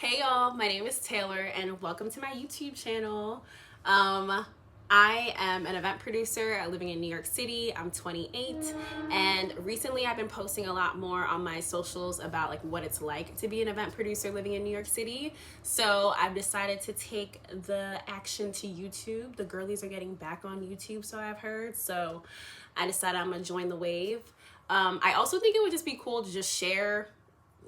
Hey y'all, my name is Taylor and welcome to my YouTube channel. I am an event producer living in New York City. I'm 28 and recently I've been posting a lot more on my socials about like what it's like to be an event producer living in New York City. So I've decided to take the action to YouTube. The girlies are getting back on YouTube, so I've heard. So I decided I'm gonna join the wave. I also think it would just be cool to just share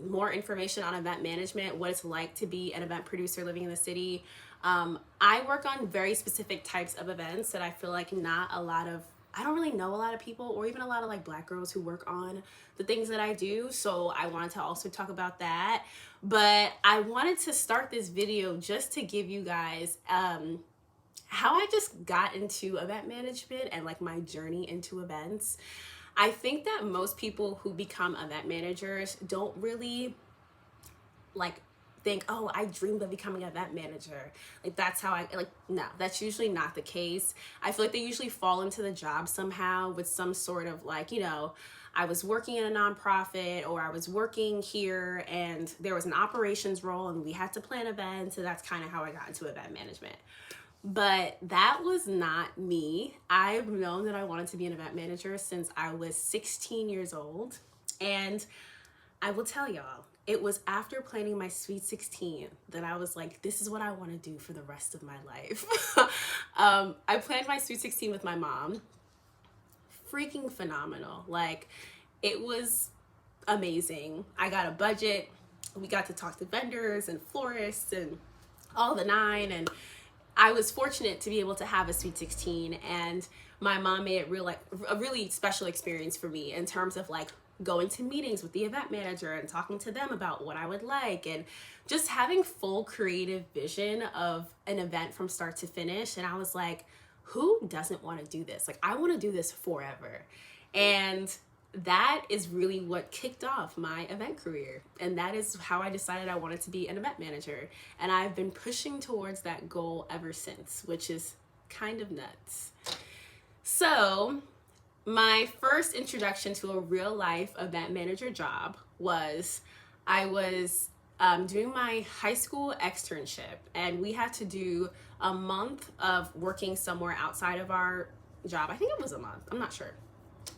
more information on event management, what it's like to be an event producer living in the city. I work on very specific types of events that I feel like I don't really know a lot of people or even a lot of like Black girls who work on the things that I do. So I wanted to also talk about that. But I wanted to start this video just to give you guys how I just got into event management and like my journey into events. I think that most people who become event managers don't really like think, oh, I dreamed of becoming an event manager. Like that's how no, that's usually not the case. I feel like they usually fall into the job somehow with some sort of like, I was working in a nonprofit or I was working here and there was an operations role and we had to plan events. So that's kind of how I got into event management. But that was not me. I've known that I wanted to be an event manager since I was 16 years old. And I will tell y'all, it was after planning my Sweet 16 that I was like, this is what I want to do for the rest of my life. I planned my Sweet 16 with my mom. Freaking phenomenal. Like, it was amazing. I got a budget. We got to talk to vendors and florists and all the nine, and I was fortunate to be able to have a Sweet 16, and my mom made it a really special experience for me in terms of like going to meetings with the event manager and talking to them about what I would like and just having full creative vision of an event from start to finish. And I was like, who doesn't want to do this? Like, I want to do this forever. And that is really what kicked off my event career. And that is how I decided I wanted to be an event manager. And I've been pushing towards that goal ever since, which is kind of nuts. So my first introduction to a real life event manager job was I was doing my high school externship, and we had to do a month of working somewhere outside of our job. I think it was a month, I'm not sure.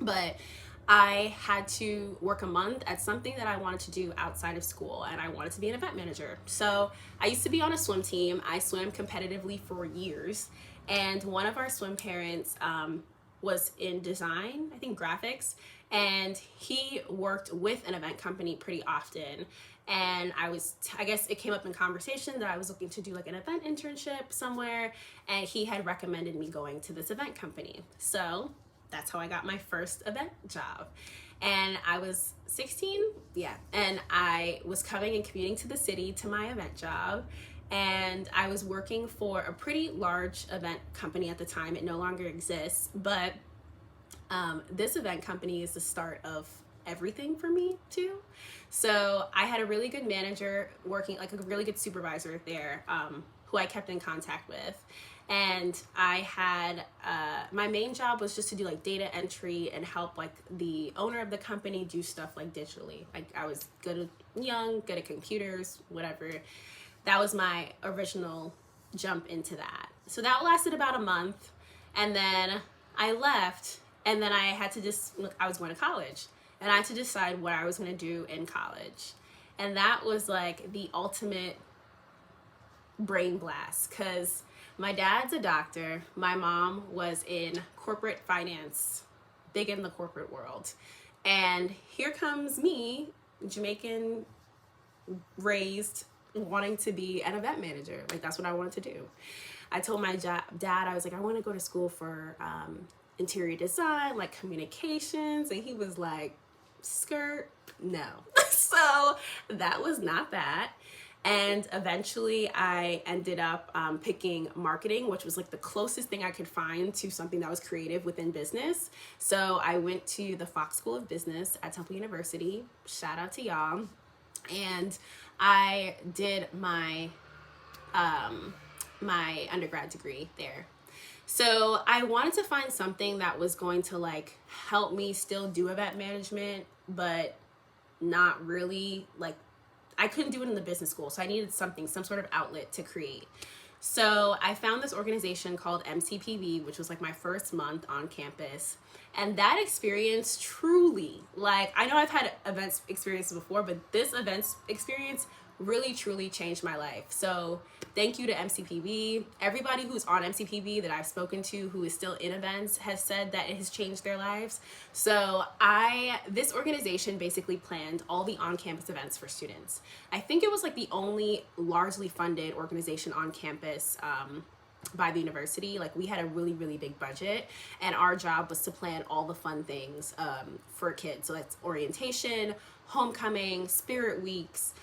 But I had to work a month at something that I wanted to do outside of school, and I wanted to be an event manager. So I used to be on a swim team. I swam competitively for years, and one of our swim parents was in design, I think graphics, and he worked with an event company pretty often. And I guess it came up in conversation that I was looking to do like an event internship somewhere, and he had recommended me going to this event company. So that's how I got my first event job. And I was 16, and I was coming and commuting to the city to my event job. And I was working for a pretty large event company at the time. It no longer exists, but this event company is the start of everything for me too. So I had a really good manager working, like a really good supervisor there, who I kept in contact with. And I had my main job was just to do like data entry and help like the owner of the company do stuff like digitally. Like I was good at computers, whatever. That was my original jump into that. So that lasted about a month, and then I left, and then I was going to college, and I had to decide what I was going to do in college. And that was like the ultimate brain blast, because my dad's a doctor. My mom was in corporate finance, big in the corporate world. And here comes me, Jamaican raised, wanting to be an event manager. Like that's what I wanted to do. I told my dad, I was like, I want to go to school for interior design, like communications. And he was like, skirt, no. So that was not that. And eventually I ended up picking marketing, which was like the closest thing I could find to something that was creative within business. So I went to the Fox School of Business at Temple University. Shout out to y'all. And I did my my undergrad degree there. So I wanted to find something that was going to like help me still do event management, but not really like I couldn't do it in the business school, so I needed something, some sort of outlet to create. So I found this organization called MCPB, which was like my first month on campus. And that experience truly, like, I know I've had events experiences before, but this events experience really truly changed my life. So thank you to MCPB. Everybody who's on MCPB that I've spoken to who is still in events has said that it has changed their lives. So this organization basically planned all the on-campus events for students. I think it was like the only largely funded organization on campus by the university. Like, we had a really, really big budget, and our job was to plan all the fun things for kids. So that's orientation, homecoming, spirit weeks,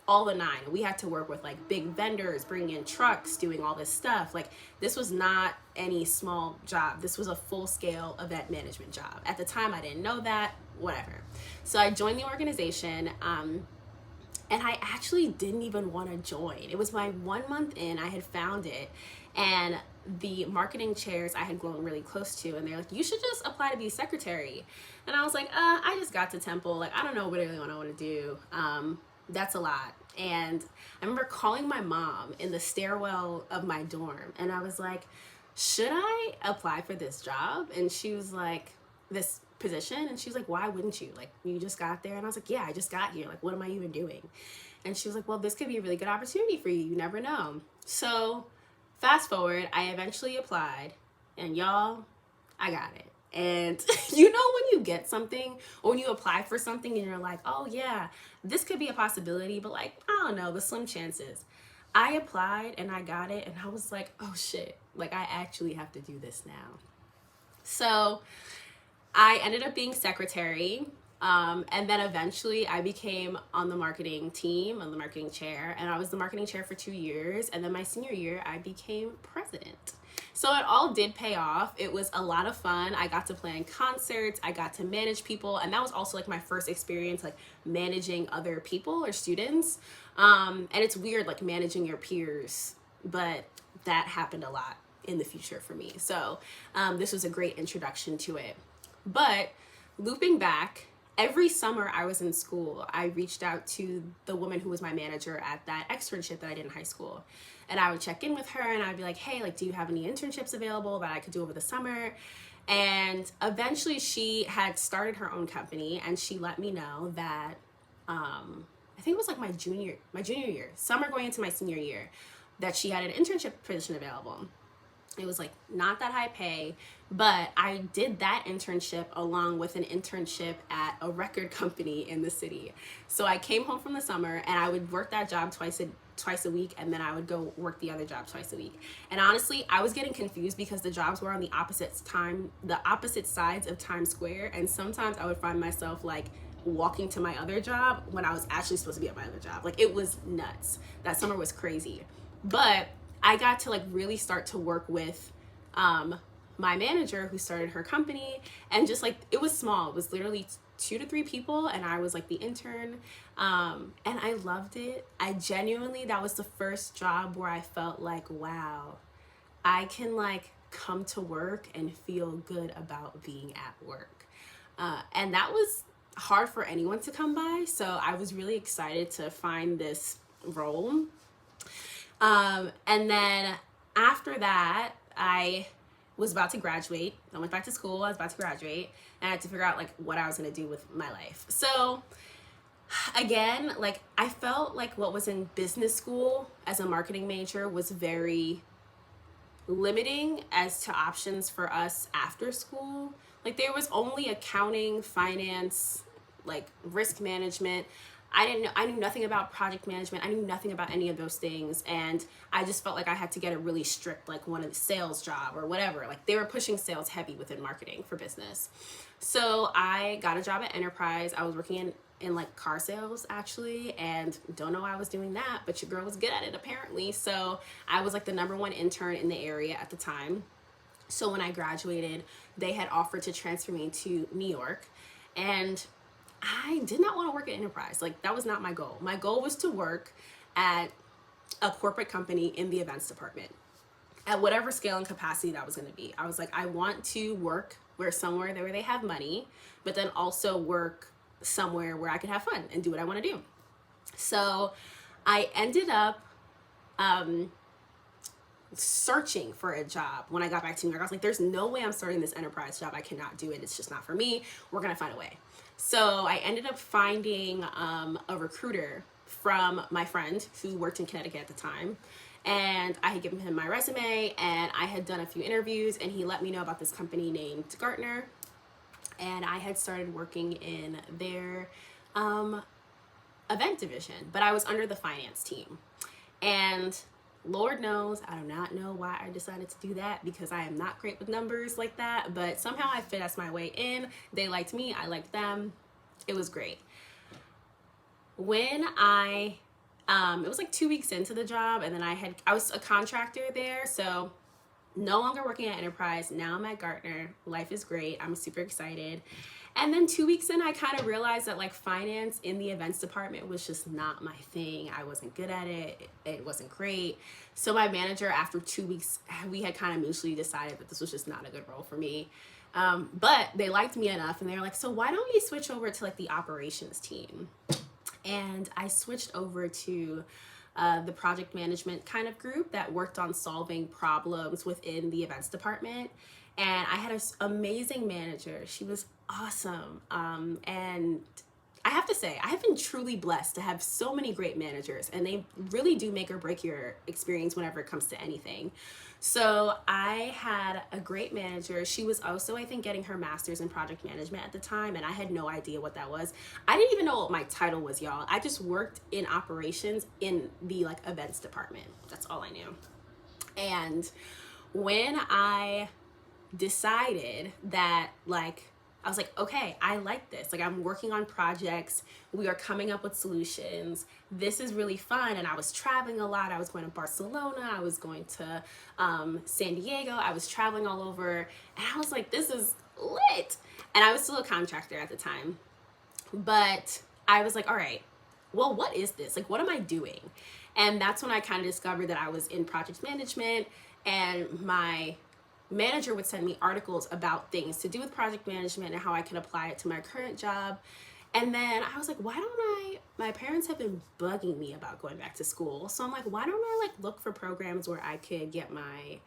all the nine. We had to work with like big vendors, bringing in trucks, doing all this stuff. Like, this was not any small job. This was a full-scale event management job. At the time, I didn't know that, whatever. So I joined the organization, and I actually didn't even want to join. It was my 1 month in, I had found it, and the marketing chairs I had grown really close to, and they're like, you should just apply to be secretary. And I was like, I just got to Temple. Like, I don't know what I really want to do. That's a lot. And I remember calling my mom in the stairwell of my dorm, and I was like, should I apply for this job? And she was like, this position? And she was like, why wouldn't you? Like, you just got there. And I was like, yeah, I just got here. Like, what am I even doing? And she was like, well, this could be a really good opportunity for you. You never know. So fast forward, I eventually applied, and y'all, I got it. And you know when you get something, or when you apply for something and you're like, oh yeah, this could be a possibility, but like, I don't know, the slim chances. I applied and I got it, and I was like, oh shit, like, I actually have to do this now. So I ended up being secretary, and then eventually I became on the marketing team, on the marketing chair, and I was the marketing chair for 2 years, and then my senior year I became president. So it all did pay off. It was a lot of fun. I got to plan concerts, I got to manage people, and that was also like my first experience like managing other people or students. And it's weird like managing your peers, but that happened a lot in the future for me. So this was a great introduction to it. But looping back, every summer I was in school, I reached out to the woman who was my manager at that externship that I did in high school. And I would check in with her, and I'd be like, hey, like, do you have any internships available that I could do over the summer? And eventually she had started her own company, and she let me know that, I think it was like my junior year, summer going into my senior year, that she had an internship position available. It was like not that high pay, but I did that internship along with an internship at a record company in the city. So I came home from the summer, and I would work that job twice a week, and then I would go work the other job twice a week. And honestly, I was getting confused because the jobs were on the opposite sides of Times Square, and sometimes I would find myself like walking to my other job when I was actually supposed to be at my other job. Like, it was nuts. That summer was crazy. But I got to like really start to work with my manager who started her company, and just like, it was small. It was literally 2 to 3 people, and I was like the intern, and I loved it. I genuinely, that was the first job where I felt like, wow, I can like come to work and feel good about being at work. And that was hard for anyone to come by, so I was really excited to find this role. And then after that, I was about to graduate. I went back to school. I was about to graduate, and I had to figure out like what I was going to do with my life. So again, like, I felt like what was in business school as a marketing major was very limiting as to options for us after school. Like, there was only accounting, finance, like risk management. I knew nothing about project management. I knew nothing about any of those things. And I just felt like I had to get a really strict, like, one of the sales job or whatever. Like, they were pushing sales heavy within marketing for business. So I got a job at Enterprise. I was working in like car sales actually, and don't know why I was doing that, but your girl was good at it apparently. So I was like the #1 intern in the area at the time. So when I graduated, they had offered to transfer me to New York, and I did not want to work at Enterprise. Like, that was not my goal. My goal was to work at a corporate company in the events department at whatever scale and capacity that was going to be. I was like, I want to work somewhere where they have money, but then also work somewhere where I could have fun and do what I want to do. So I ended up searching for a job when I got back to New York. I was like, there's no way I'm starting this enterprise job. I cannot do it. It's just not for me. We're going to find a way. So I ended up finding a recruiter from my friend who worked in Connecticut at the time. And I had given him my resume and I had done a few interviews, and he let me know about this company named Gartner. And I had started working in their event division, but I was under the finance team. And Lord knows, I do not know why I decided to do that, because I am not great with numbers like that, but somehow I fit as my way in. They liked me, I liked them. It was great. When it was like 2 weeks into the job, and then I was a contractor there, so no longer working at Enterprise. Now I'm at Gartner. Life is great. I'm super excited. And then 2 weeks in, I kind of realized that like finance in the events department was just not my thing. I wasn't good at it. It wasn't great. So my manager, after 2 weeks, we had kind of mutually decided that this was just not a good role for me. But they liked me enough, and they were like, so why don't you switch over to like the operations team? And I switched over to the project management kind of group that worked on solving problems within the events department. And I had an amazing manager. She was awesome. And I have to say, I have been truly blessed to have so many great managers, and they really do make or break your experience whenever it comes to anything. So I had a great manager. She was also, I think, getting her master's in project management at the time, and I had no idea what that was. I didn't even know what my title was, y'all. I just worked in operations in the like events department. That's all I knew. And when I decided that I was like, okay, I like this. Like, I'm working on projects. We are coming up with solutions. This is really fun. And I was traveling a lot. I was going to Barcelona. I was going to San Diego. I was traveling all over. And I was like, this is lit. And I was still a contractor at the time. But I was like, all right, well, what is this? Like, what am I doing? And that's when I kind of discovered that I was in project management, and my manager would send me articles about things to do with project management and how I can apply it to my current job. And then I was like, my parents have been bugging me about going back to school. So I'm like, why don't I look for programs where I could get my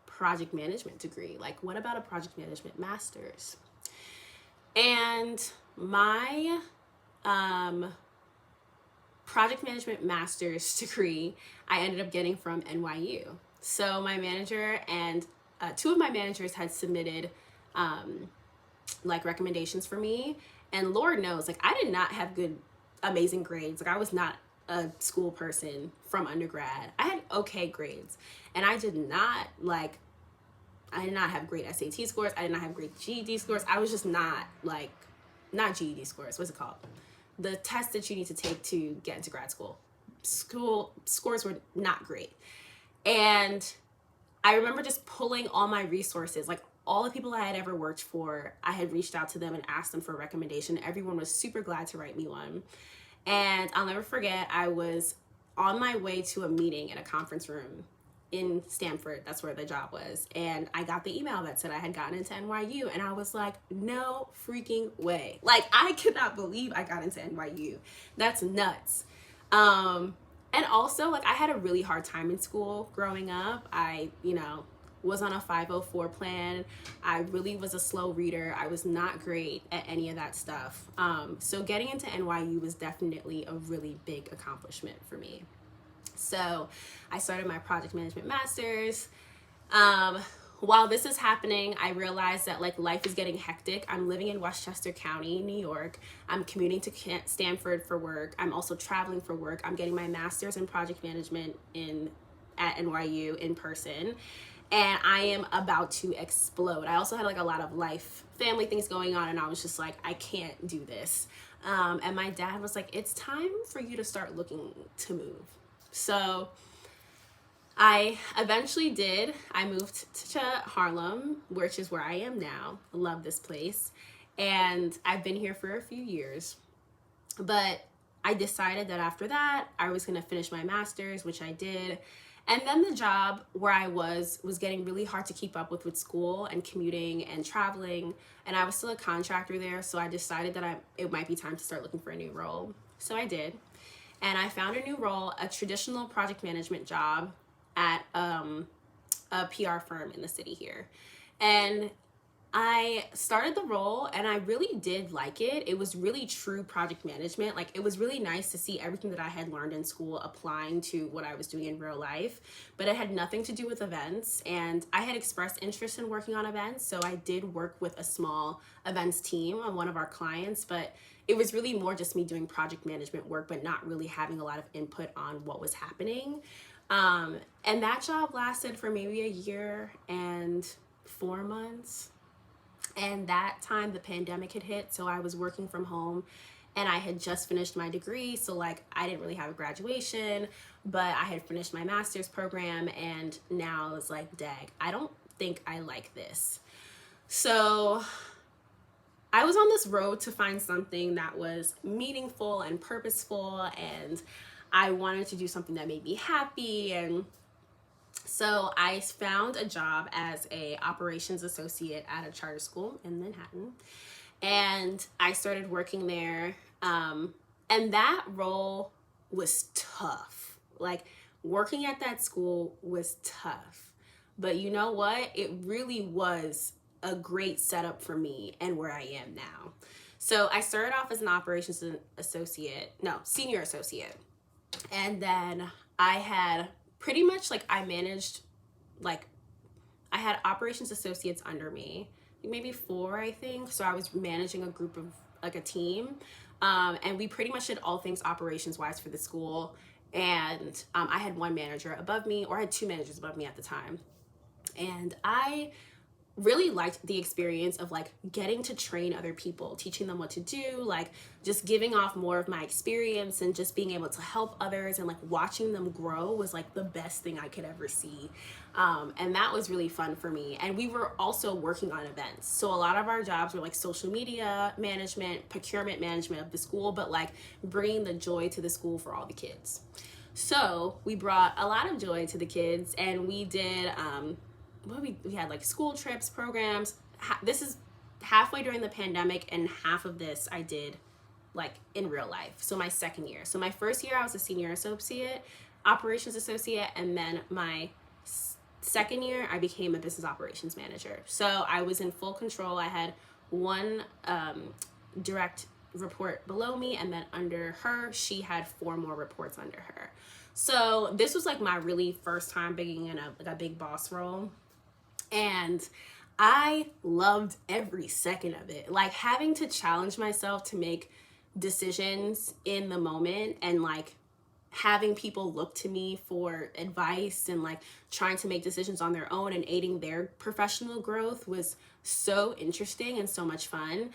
project management degree? Like, what about a project management master's? And my project management master's degree, I ended up getting from NYU. So my manager and two of my managers had submitted recommendations for me, and Lord knows, I did not have amazing grades. I was not a school person from undergrad. I had okay grades, and I did not have great SAT scores. I did not have great GED scores. I was just not GED scores. What's it called? The test that you need to take to get into grad school. School scores were not great. And I remember just pulling all my resources, all the people I had ever worked for. I had reached out to them and asked them for a recommendation. Everyone was super glad to write me one. And I'll never forget, I was on my way to a meeting in a conference room in Stanford. That's where the job was. And I got the email that said I had gotten into NYU. And I was like, no freaking way. I could not believe I got into NYU. That's nuts. And also, I had a really hard time in school growing up. I, was on a 504 plan. I really was a slow reader. I was not great at any of that stuff. So getting into NYU was definitely a really big accomplishment for me. So I started my project management master's. While this is happening, I realized that life is getting hectic. I'm living in Westchester County, New York. I'm commuting to Stanford for work. I'm also traveling for work. I'm getting my master's in project management at NYU in person. And I am about to explode. I also had a lot of family things going on, and I was just like, I can't do this. And my dad was like, it's time for you to start looking to move. So I eventually did. I moved to Harlem, which is where I am now. I love this place. And I've been here for a few years. But I decided that after that, I was going to finish my master's, which I did. And then the job where I was getting really hard to keep up with school and commuting and traveling. And I was still a contractor there. So I decided that it might be time to start looking for a new role. So I did. and I found a new role, a traditional project management job at a PR firm in the city here. And I started the role and I really did like it. It was really true project management. Like, it was really nice to see everything that I had learned in school applying to what I was doing in real life, but it had nothing to do with events. And I had expressed interest in working on events, so I did work with a small events team on one of our clients, but it was really more just me doing project management work, but not really having a lot of input on what was happening. And that job lasted for maybe a year and 4 months. And that time the pandemic had hit, so I was working from home and I had just finished my degree. So like, I didn't really have a graduation, but I had finished my master's program, and now I was like, dang, I don't think I like this. So I was on this road to find something that was meaningful and purposeful, and I wanted to do something that made me happy. And so I found a job as a operations associate at a charter school in Manhattan, and I started working there. And that role was tough. Like, working at that school was tough. But you know what? It really was a great setup for me and where I am now. So I started off as an operations associate, no, senior associate. And then I had pretty much like, I managed, like, I had operations associates under me, maybe 4, I think. So I was managing a group of, like, a team. And we pretty much did all things operations wise for the school. And I had one manager above me, or I had 2 managers above me at the time. And I really liked the experience of like getting to train other people, teaching them what to do, like just giving off more of my experience and just being able to help others, and like watching them grow was like the best thing I could ever see. And that was really fun for me. And we were also working on events. So a lot of our jobs were like social media management, procurement management of the school, but like bringing the joy to the school for all the kids. So we brought a lot of joy to the kids, and we did, we had like school trips, programs. This is halfway during the pandemic, and half of this I did like in real life. So my second year. So my first year I was a senior associate, operations associate, and then my second year I became a business operations manager. So I was in full control. I had one direct report below me, and then under her she had 4 more reports under her. So this was like my really first time being in a big boss role. And I loved every second of it. Like, having to challenge myself to make decisions in the moment, and like having people look to me for advice, and like trying to make decisions on their own and aiding their professional growth was so interesting and so much fun.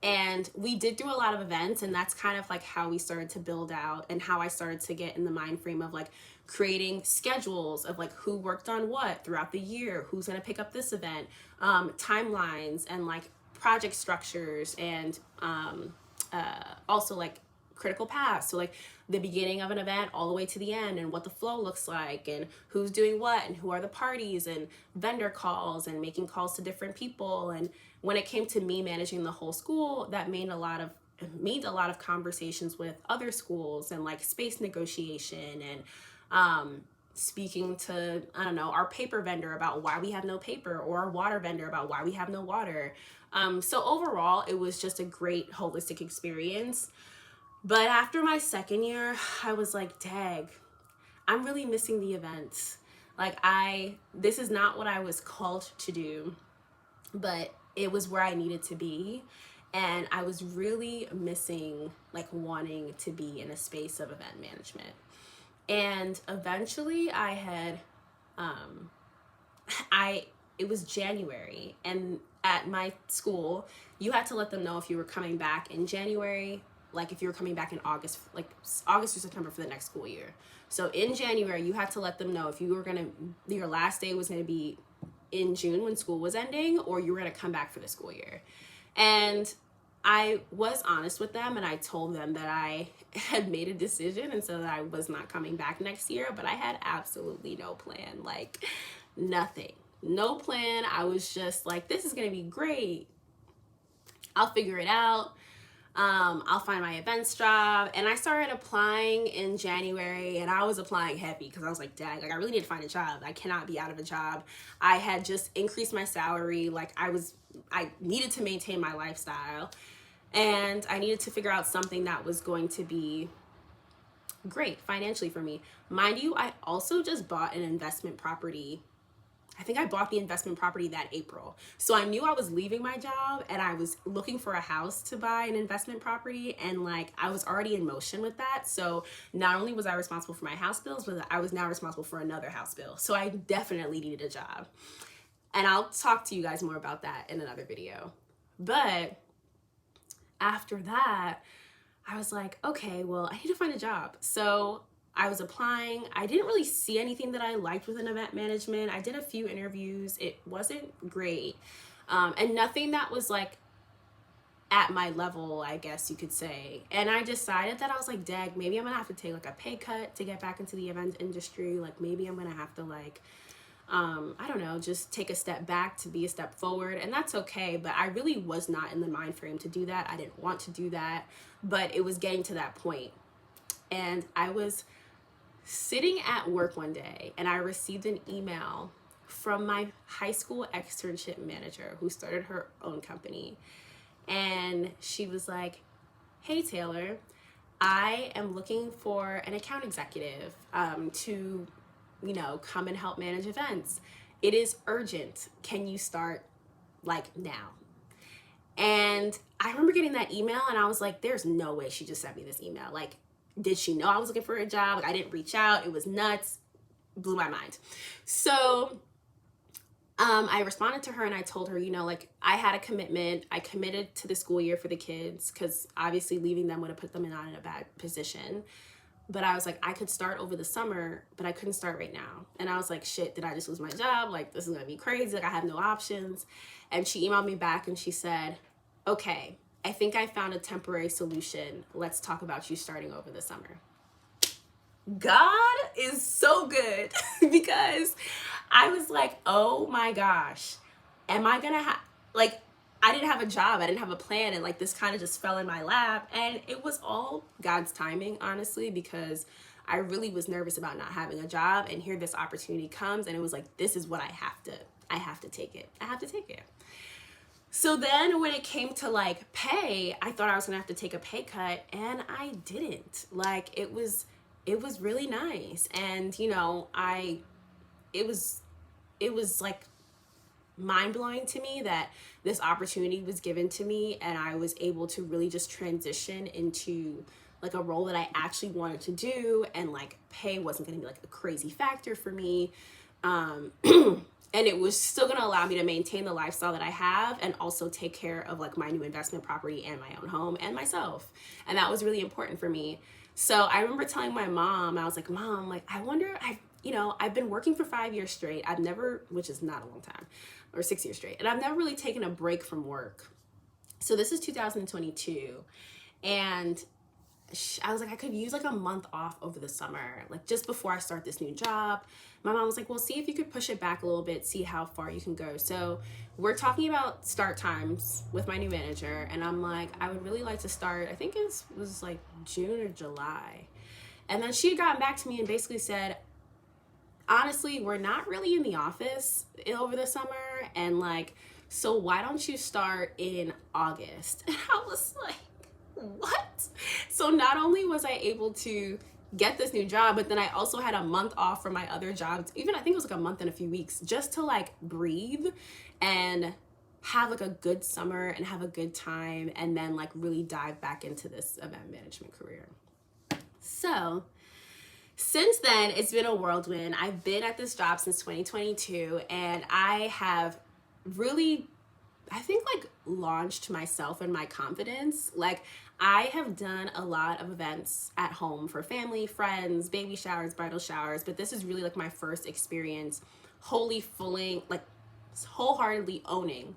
And we did do a lot of events, and that's kind of like how we started to build out, and how I started to get in the mind frame of like creating schedules of like who worked on what throughout the year, who's going to pick up this event, timelines, and like project structures, and also like critical paths. So like the beginning of an event all the way to the end, and what the flow looks like, and who's doing what, and who are the parties, and vendor calls, and making calls to different people. And when it came to me managing the whole school, that made a lot of conversations with other schools, and like space negotiation, and speaking to, I don't know, our paper vendor about why we have no paper, or our water vendor about why we have no water. So overall, it was just a great holistic experience. But after my second year, I was like, dang, I'm really missing the events. Like, this is not what I was called to do, but it was where I needed to be. And I was really missing like wanting to be in a space of event management. And eventually I had, it was January, and at my school, you had to let them know if you were coming back in January, like if you were coming back in August, like August or September for the next school year. So in January, you had to let them know if you were your last day was gonna be in June when school was ending, or you were gonna come back for the school year. And I was honest with them, and I told them that I had made a decision, and so that I was not coming back next year, but I had absolutely no plan, like nothing, no plan. I was just like, this is gonna be great. I'll figure it out. I'll find my events job. And I started applying in January, and I was applying heavy because I was like, dang, like I really need to find a job. I cannot be out of a job. I had just increased my salary. Like I needed to maintain my lifestyle, and I needed to figure out something that was going to be great financially for me. Mind you, I also just bought an investment property. I think I bought the investment property that April. So I knew I was leaving my job and I was looking for a house to buy an investment property, and like I was already in motion with that. So not only was I responsible for my house bills, but I was now responsible for another house bill. So I definitely needed a job. And I'll talk to you guys more about that in another video. But after that, I was like, okay, well, I need to find a job. So I was applying. I didn't really see anything that I liked within event management. I did a few interviews. It wasn't great. And nothing that was like at my level, I guess you could say. And I decided that I was like, dag, maybe I'm gonna have to take like a pay cut to get back into the event industry. Like maybe I'm gonna have to like, I don't know, just take a step back to be a step forward. And that's okay. But I really was not in the mind frame to do that. I didn't want to do that, but it was getting to that point. And I was sitting at work one day and I received an email from my high school externship manager who started her own company. And she was like, hey, Taylor, I am looking for an account executive to, you know, come and help manage events. It is urgent. Can you start like now? And I remember getting that email and I was like, there's no way she just sent me this email. Like, did she know I was looking for a job? Like, I didn't reach out. It was nuts. Blew my mind. So I responded to her and I told her, you know, like I had a commitment. I committed to the school year for the kids because obviously leaving them would have put them in a bad position. But I was like, I could start over the summer, but I couldn't start right now. And I was like, shit, did I just lose my job? Like, this is going to be crazy. Like, I have no options. And she emailed me back and she said, okay, I think I found a temporary solution. Let's talk about you starting over the summer. God is so good because I was like, oh my gosh, am I going to have, like, I didn't have a job. I didn't have a plan. And like, this kind of just fell in my lap. And it was all God's timing, honestly, because I really was nervous about not having a job. And here this opportunity comes. And it was like, this is what I have to take it. I have to take it. So then when it came to like pay, I thought I was going to have to take a pay cut, and I didn't. Like, it was really nice. And, you know, it was like mind-blowing to me that this opportunity was given to me and I was able to really just transition into like a role that I actually wanted to do, and like pay wasn't going to be like a crazy factor for me. And it was still going to allow me to maintain the lifestyle that I have and also take care of like my new investment property and my own home and myself. And that was really important for me. So I remember telling my mom, I was like, Mom, like, I wonder, I've been working for 5 years straight. I've never, which is not a long time, or 6 years straight. And I've never really taken a break from work. So this is 2022. And I was like, I could use like a month off over the summer, like just before I start this new job. My mom was like, well, see if you could push it back a little bit, see how far you can go. So we're talking about start times with my new manager. And I'm like, I would really like to start, I think it was like June or July. And then she had gotten back to me and basically said, honestly, we're not really in the office over the summer. And like, so why don't you start in August? And I was like, what? So not only was I able to get this new job, but then I also had a month off from my other jobs. Even I think it was like a month and a few weeks just to like breathe and have like a good summer and have a good time, and then like really dive back into this event management career. So since then, it's been a whirlwind. I've been at this job since 2022, and I have really, I think, like launched myself and my confidence. Like, I have done a lot of events at home for family, friends, baby showers, bridal showers, but this is really like my first experience wholeheartedly owning,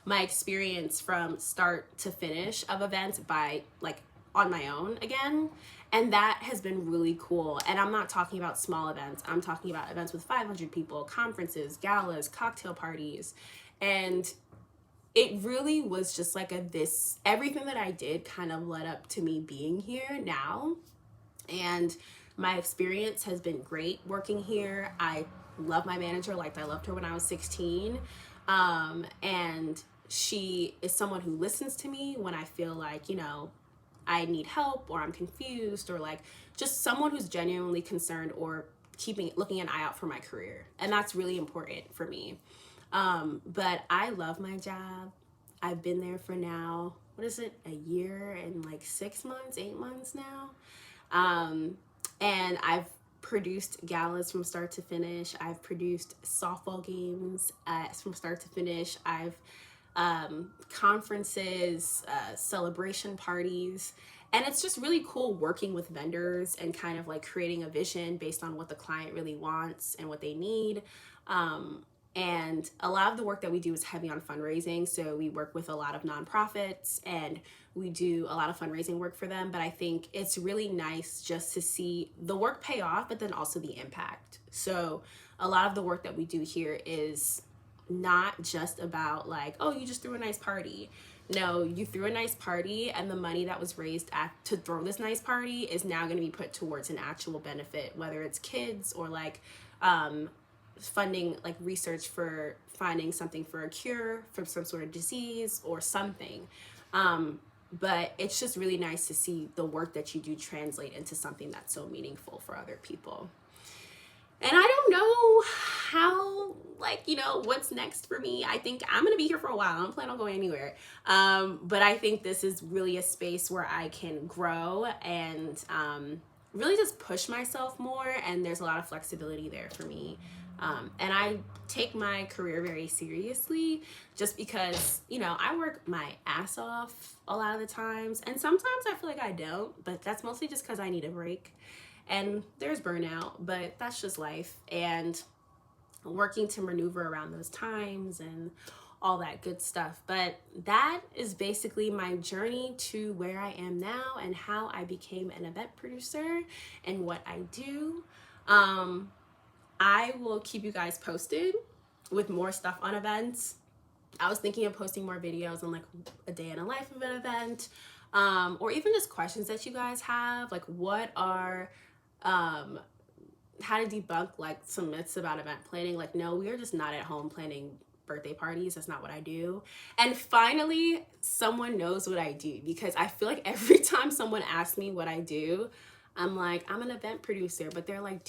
my experience from start to finish of events by like on my own again. And that has been really cool. And I'm not talking about small events. I'm talking about events with 500 people, conferences, galas, cocktail parties. And it really was just like everything that I did kind of led up to me being here now. And my experience has been great working here. I love my manager like I loved her when I was 16. And she is someone who listens to me when I feel like, I need help or I'm confused, or like just someone who's genuinely concerned or looking an eye out for my career. And that's really important for me. But I love my job. I've been there for now, what is it, a year and like 6 months, 8 months now. And I've produced galas from start to finish. I've produced softball games from start to finish. I've conferences, celebration parties. And it's just really cool working with vendors and kind of like creating a vision based on what the client really wants and what they need. And a lot of the work that we do is heavy on fundraising. So we work with a lot of nonprofits and we do a lot of fundraising work for them. But I think it's really nice just to see the work pay off, but then also the impact. So a lot of the work that we do here is not just about like, oh, you just threw a nice party. No, you threw a nice party and the money that was raised to throw this nice party is now going to be put towards an actual benefit, whether it's kids or like funding like research for finding something for a cure for some sort of disease or something. But it's just really nice to see the work that you do translate into something that's so meaningful for other people. And I don't know how, what's next for me. I think I'm going to be here for a while. I don't plan on going anywhere. But I think this is really a space where I can grow and really just push myself more. And there's a lot of flexibility there for me. And I take my career very seriously just because, I work my ass off a lot of the times. And sometimes I feel like I don't, but that's mostly just because I need a break. And there's burnout, but that's just life. And working to maneuver around those times and all that good stuff. But that is basically my journey to where I am now and how I became an event producer and what I do. I will keep you guys posted with more stuff on events. I was thinking of posting more videos on like a day in a life of an event, or even just questions that you guys have, like what are how to debunk like some myths about event planning. Like, no, we are just not at home planning birthday parties. That's not what I do. And finally, someone knows what I do, because I feel like every time someone asks me what I do, I'm like, I'm an event producer. But they're like,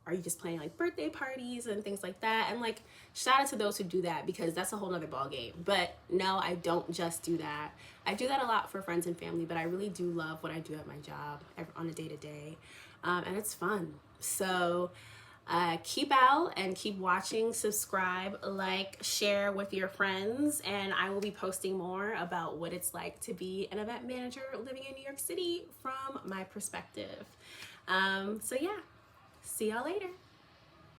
are you just planning like birthday parties and things like that? And like, shout out to those who do that, because that's a whole nother ball game. But no, I don't just do that. I do that a lot for friends and family, but I really do love what I do at my job on a day-to-day. And it's fun. So keep out and keep watching, subscribe, like, share with your friends, and I will be posting more about what it's like to be an event manager living in New York City from my perspective. So yeah, see y'all later.